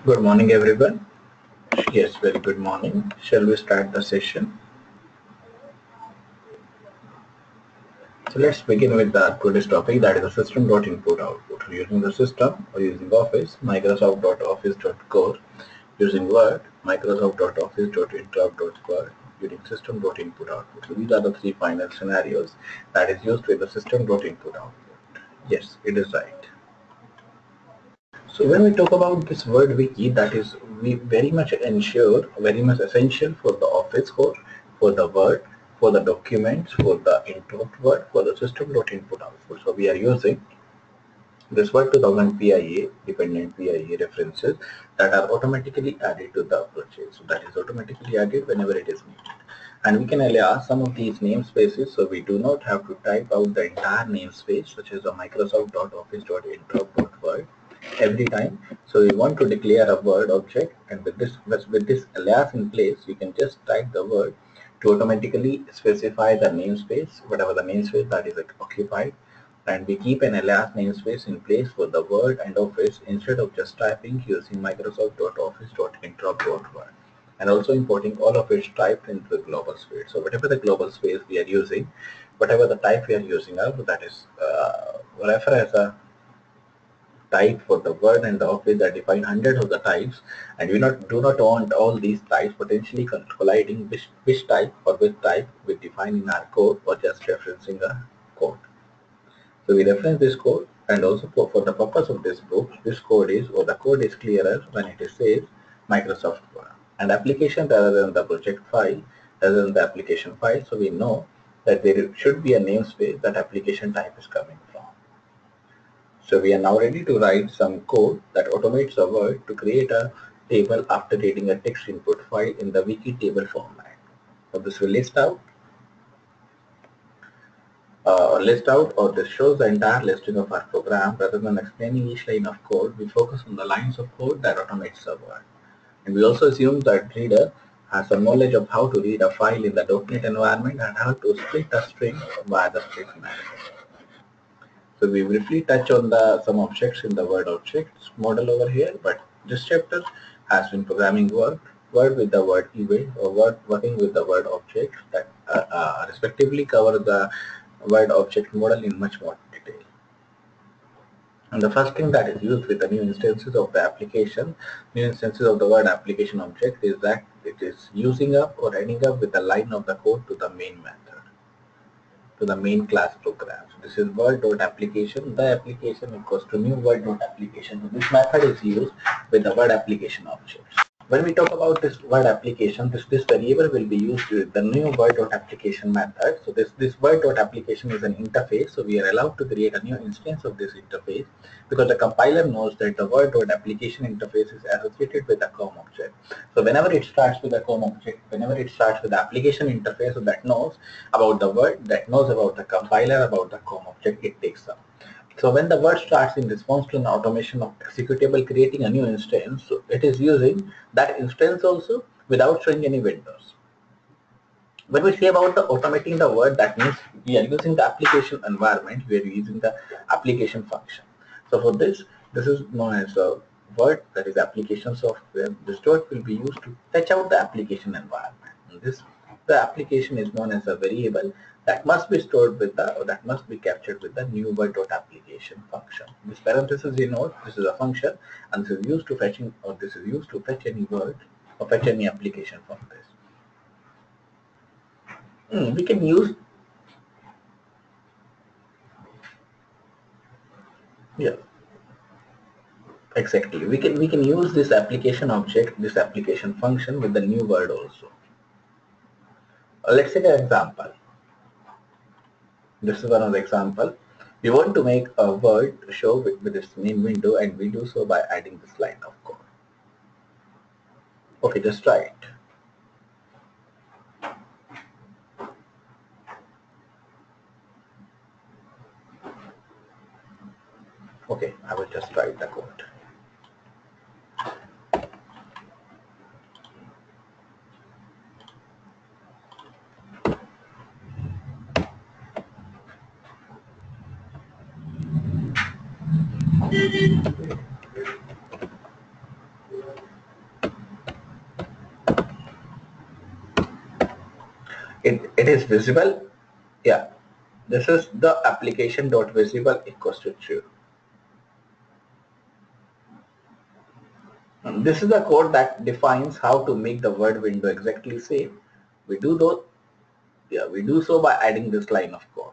Good morning, everyone. Yes, very good morning. Shall we start the session? So let's begin with the today's topic, that is the system.input-output. Using the system or using Office, Microsoft.office.core, using Word, Microsoft.office.interrupt.word, using system.input-output. So these are the three final scenarios that is used with the system.input-output. Yes, it is right. So when we talk about this word wiki, that is we very much very much essential for the Office core, for the Word, for the documents, for the interrupt word, for the system.input output. So we are using this word 2000 PIA, dependent PIA references that are automatically added to the purchase. So that is automatically added whenever it is needed. And we can alias some of these namespaces, so we do not have to type out the entire namespace, such as a Microsoft.office.interrupt.word every time. So we want to declare a word object, and with this alias in place, you can just type the word to automatically specify the namespace, whatever the namespace that is occupied, and we keep an alias namespace in place for the Word and Office instead of just typing using Microsoft.office.interrupt.word, and also importing all of it typed into the global space. So whatever the global space we are using, whatever the type we are using, that is refer as a type for the Word and the Office that define hundreds of the types, and we do not want all these types potentially colliding which type or which type we define in our code or just referencing a code. So we reference this code, and also for the purpose of this book, this code is, or the code is clearer when it says Microsoft Word and application rather than the project file, rather than the application file. So we know that there should be a namespace that application type is coming from. So we are now ready to write some code that automates a word to create a table after reading a text input file in the wiki table format. So this will list out, or this shows the entire listing of our program. Rather than explaining each line of code, we focus on the lines of code that automates the word. And we also assume that reader has some knowledge of how to read a file in the .NET environment and how to split a string via the split method. So we briefly touch on some objects in the word objects model over here, but this chapter has been programming word with the word event, or working with the word objects that respectively cover the word object model in much more detail. And the first thing that is used with the new instances of the application, new instances of the word application object, is that it is using up or ending up with the line of the code to the main method, to the main class program. So this is word.application. The application equals to new word.application. So this method is used with the word application objects. When we talk about this word application, this variable will be used with the new word.application method. So this word.application is an interface. So we are allowed to create a new instance of this interface because the compiler knows that the word.application interface is associated with the COM object. So whenever it starts with the COM object, whenever it starts with the application interface, so that knows about the word, that knows about the compiler, about the COM object, it takes up. So when the word starts in response to an automation of executable creating a new instance, so it is using that instance also without showing any windows. When we say about the automating the word, that means we are using the application environment, we are using the application function. So for this is known as a word, that is application software. This dot will be used to fetch out the application environment. And the application is known as a variable that must be stored with the, or that must be captured with the new word.application function. This parenthesis denotes this is a function, and this is used to fetching, or this is used to fetch any word or fetch any application from this. We can use, yeah, exactly. We can use this application object, this application function with the new word also. Let's take an example. This is one of the example. We want to make a word show with its main window, and we do so by adding this line of code. Okay, just try it. Okay, I will just write the code. it is visible. Yeah, this is the application.visible equals to true. This is the code that defines how to make the word window exactly same. We do those, yeah, we do so by adding this line of code.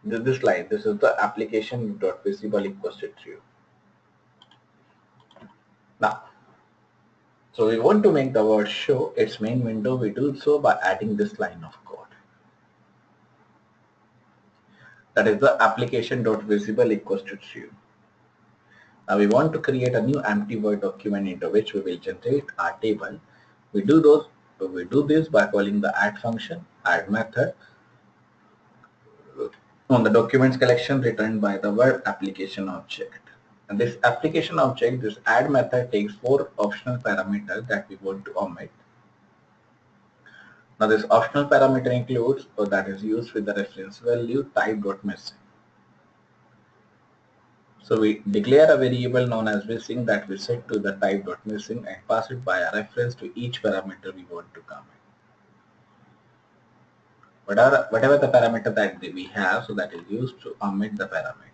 This line, this is the application.visible equals to true. Now, so we want to make the word show its main window. We do so by adding this line of code. That is the application.visible equals to true. Now we want to create a new empty Word document into which we will generate our table. We do this by calling the add function, add method on the documents collection returned by the word application object. And this application object, this add method takes 4 optional parameters that we want to omit. Now this optional parameter includes, or that is used with the reference value type.missing. So we declare a variable known as missing that we set to the type.missing and pass it by a reference to each parameter we want to comment. Whatever the parameter that we have, so that is used to omit the parameters.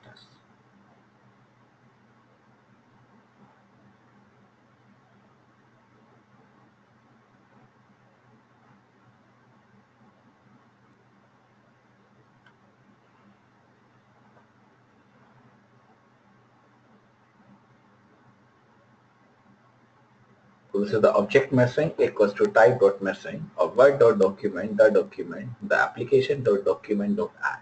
So this is the object missing equals to type.missing or word.document, the application.document.add.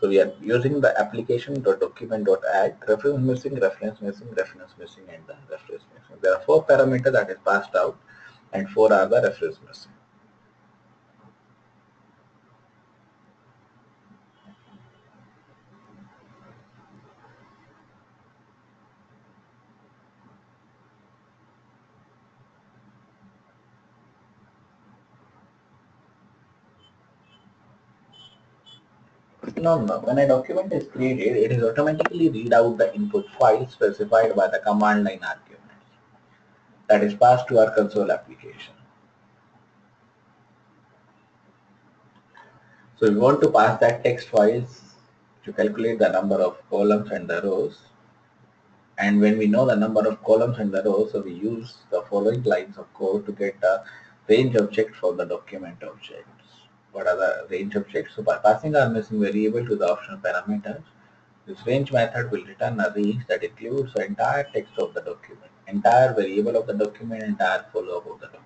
So we are using the application.document.add, reference missing, reference missing, reference missing, and the reference missing. There are 4 parameters that is passed out and 4 are the reference missing. No. When a document is created, it is automatically read out the input file specified by the command line argument that is passed to our console application. So we want to pass that text files to calculate the number of columns and the rows. And when we know the number of columns and the rows, so we use the following lines of code to get a range object for the document objects. What are the range objects? So by passing our missing variable to the optional parameters, this range method will return a range that includes the entire text of the document, entire variable of the document, entire follow-up of the document.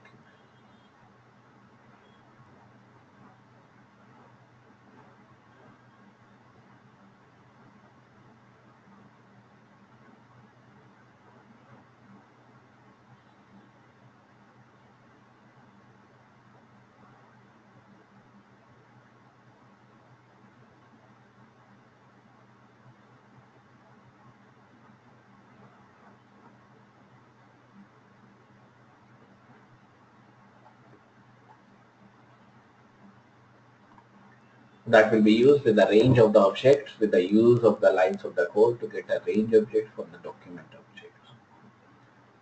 That will be used with the range of the objects with the use of the lines of the code to get a range object from the document objects.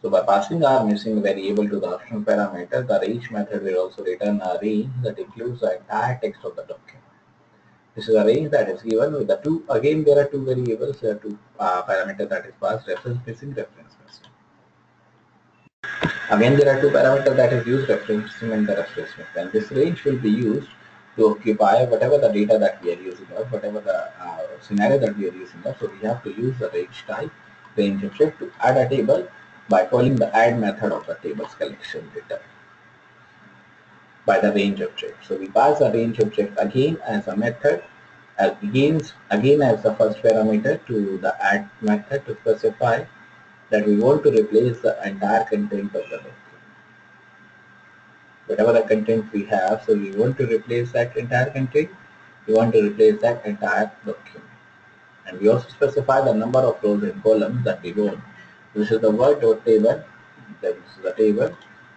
So by passing our missing variable to the optional parameter, the range method will also return a range that includes the entire text of the document. This is a range that is given with the two, again there are two variables, there are two parameters that is passed, reference missing, reference missing. Again there are two parameters that is used, reference missing and the reference missing. And this range will be used to occupy whatever the data that we are using or whatever the scenario that we are using. So we have to use the range type, range object to add a table by calling the add method of the tables collection data by the range object. So we pass the range object again as a method, again as the first parameter to the add method to specify that we want to replace the entire content of the document. Whatever the content we have, so we want to replace that entire content, we want to replace that entire document. And we also specify the number of rows and columns that we want. This is the word.table, this is the table,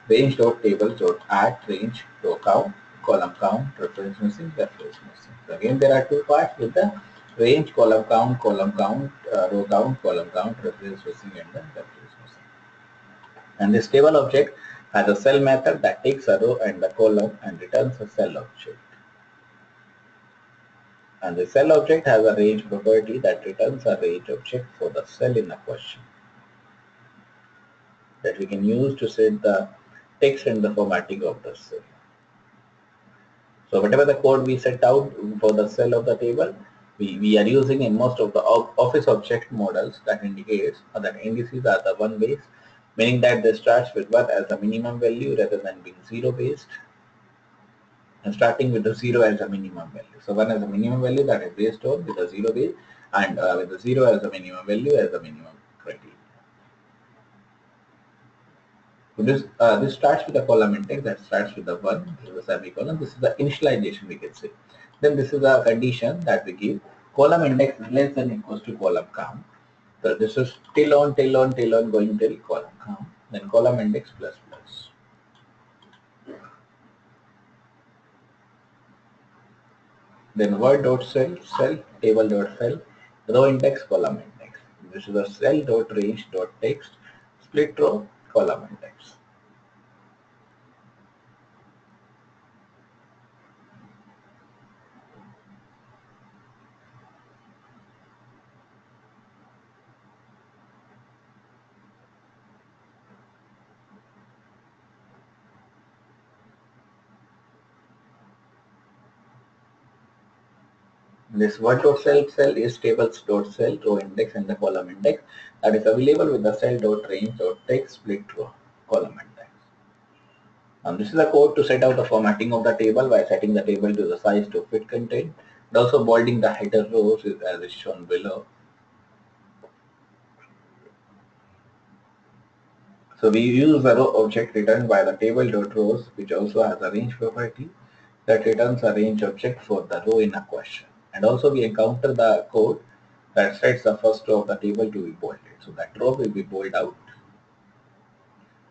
range.tables.add range, row count, column count, reference missing, reference missing. So again there are two parts with the range, column count, row count, column count, reference missing and the reference missing. And this table object has a cell method that takes a row and a column and returns a cell object. And the cell object has a range property that returns a range object for the cell in a question that we can use to set the text and the formatting of the cell. So whatever the code we set out for the cell of the table, we are using in most of the office object models that indicates that indices are the one based, meaning that they starts with 1 as a minimum value rather than being 0 based, and starting with the 0 as a minimum value. So 1 as a minimum value that is based on with the 0 base, and with the 0 as a minimum value as a minimum criteria. So this starts with a column index that starts with the 1, this is the semicolon, this is the initialization we can say. Then this is a condition that we give, column index is less than equals to column count. So this is till on going till column count, then column index plus plus. Then word dot cell, table dot cell, row index, column index. This is the cell dot range dot text, split row, column index. This word dot cell is tables dot cell, row index and the column index that is available with the cell dot range dot text, split row, column index. This is the code to set out the formatting of the table by setting the table to the size to fit content, and also bolding the header rows as is shown below. So we use the row object returned by the table.rows, which also has a range property that returns a range object for the row in a question. And also we encounter the code that sets the first row of the table to be bolded. So that row will be bolded out.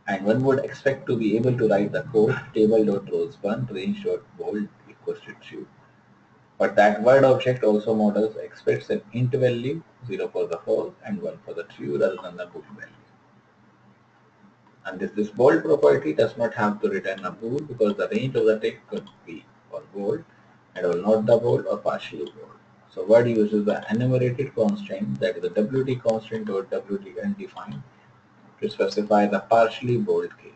And one would expect to be able to write the code table.rows1 range.bold equals to true. But that word object also models expects an int value 0 for the false and 1 for the true rather than the bool value. And this bold property does not have to return a bool because the range of the text could be or bold and or not the bold or partially bold. So word uses the enumerated constraint, that is the WD constraint or WD undefined, to specify the partially bold case.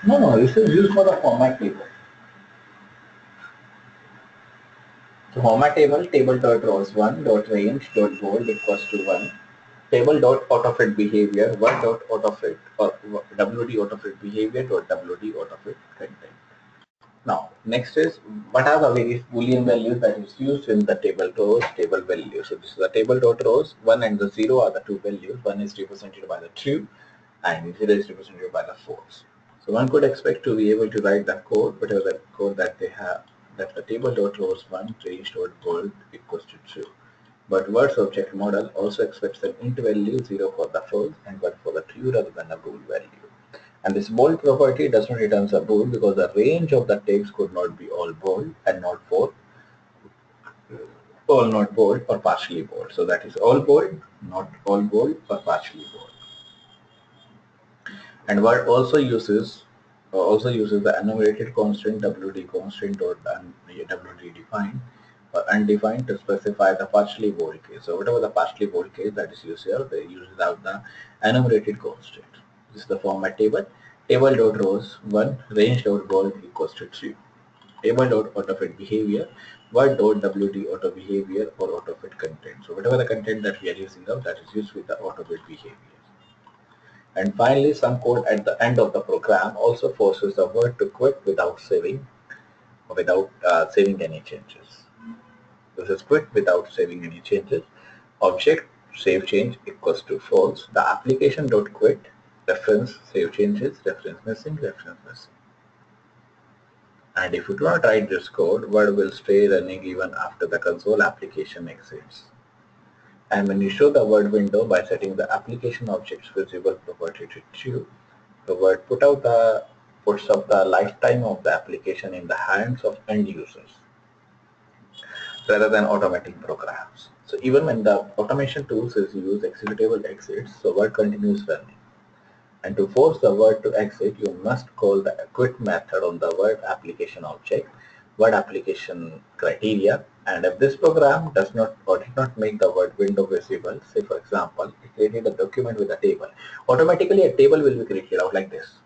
No, this is used for the format table. So format table, table.rows1 dot range dot bold equals to 1. Table dot autofit behavior, one dot autofit or WD autofit behavior dot WD autofit content. Now, next is what are the various Boolean values that is used in the table rows, table values. So this is the table dot rows, 1 and the 0 are the two values. 1 is represented by the true and 0 is represented by the false. So one could expect to be able to write the code, whatever the code that they have, that the table dot rows 1 range dot bold equals to true. But words object model also expects an int value 0 for the false and 1 for the true rather than a bool value. And this bold property does not return a bool because the range of the text could not be all bold and not for all not bold or partially bold. So that is all bold, not all bold or partially bold. And Word also uses the enumerated constraint WD constraint or WD defined or undefined to specify the partially bold case. So whatever the partially bold case that is used here, they use without the enumerated constraint. This is the format table. Table.rows 1 range.bold equals to 3. Table.autofit behavior, word.wd auto behavior or autofit content. So whatever the content that we are using now, that is used with the autofit behavior. And finally, some code at the end of the program also forces the word to quit without saving without saving any changes. This is quit without saving any changes. Object save change equals to false. The application dot quit reference save changes, reference missing, reference missing. And if you do not write this code, Word will stay running even after the console application exits. And when you show the Word window by setting the application object's visible property to true, the Word puts up the lifetime of the application in the hands of end users rather than automating programs. So even when the automation tools is used, executable exits, so Word continues running. And to force the Word to exit, you must call the quit method on the Word application object, Word application criteria. And if this program does not or did not make the Word window visible, say for example, it created a document with a table, automatically a table will be created out like this.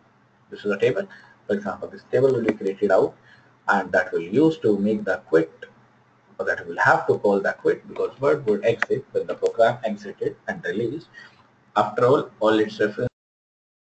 This is a table. For example, this table will be created out, and that will use to make the quit, or that will have to call the quit, because Word would exit when the program exited and released. After all its reference